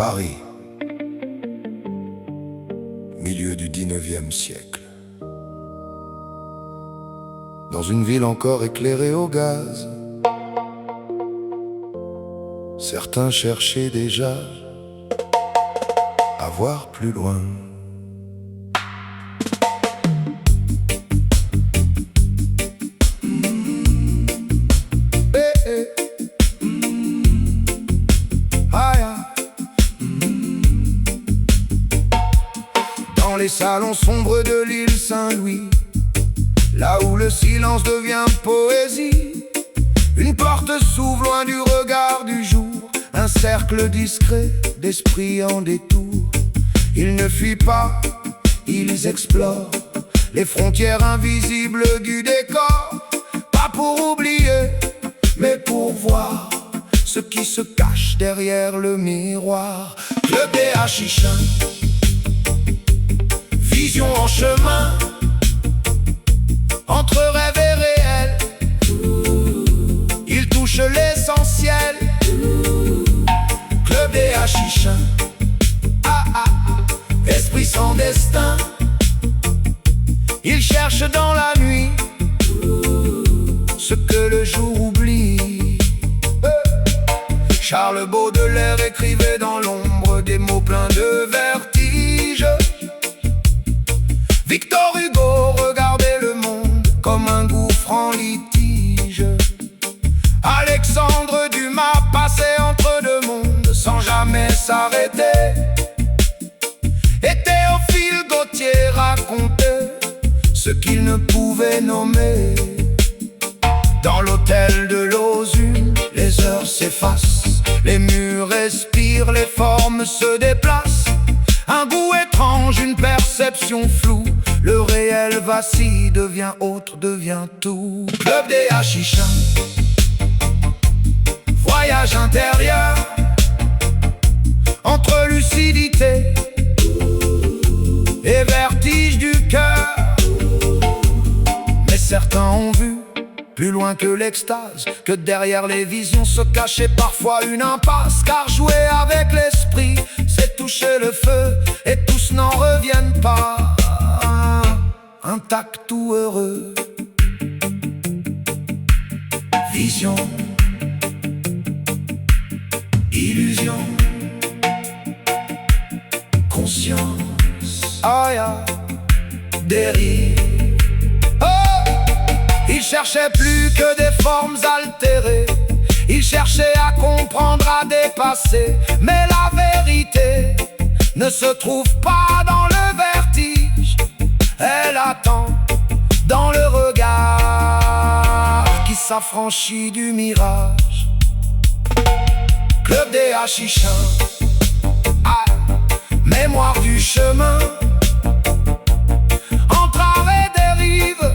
Paris, milieu du 19e siècle. Dans une ville encore éclairée au gaz, certains cherchaient déjà à voir plus loin. Dans les salons sombres de l'île Saint-Louis, là où le silence devient poésie, une porte s'ouvre loin du regard du jour, un cercle discret d'esprits en détour. Ils ne fuient pas, ils explorent les frontières invisibles du décor. Pas pour oublier, mais pour voir ce qui se cache derrière le miroir. Club des Hachichins, vision en chemin, entre rêve et réel, il touche l'essentiel. Club des Hachichins, esprit sans destin, il cherche dans la nuit ce que le jour oublie. Charles Baudelaire écrivait dans l'ombre des mots pleins de vertige. Victor Hugo regardait le monde comme un gouffre en litige. Alexandre Dumas passait entre deux mondes sans jamais s'arrêter. Et Théophile Gautier racontait ce qu'il ne pouvait nommer. Dans l'hôtel de Lauzun, les heures s'effacent, les murs respirent, les formes se déplacent. Un goût étrange, une perception floue, le réel vacille, devient autre, devient tout. Club des Hachichins, voyage intérieur, entre lucidité et vertige du cœur. Mais certains ont vu plus loin que l'extase, que derrière les visions se cachait parfois une impasse. Car jouer avec l'esprit, c'est toucher le feu, et tous n'en reviennent pas intacts ou heureux. Vision, illusion, conscience, dérive. Il cherchait plus que des formes altérées, il cherchait à comprendre, à dépasser. Mais la vérité ne se trouve pas dans le vertige, elle attend dans le regard qui s'affranchit du mirage. Club des Hachichins, mémoire du chemin, entre art et dérive,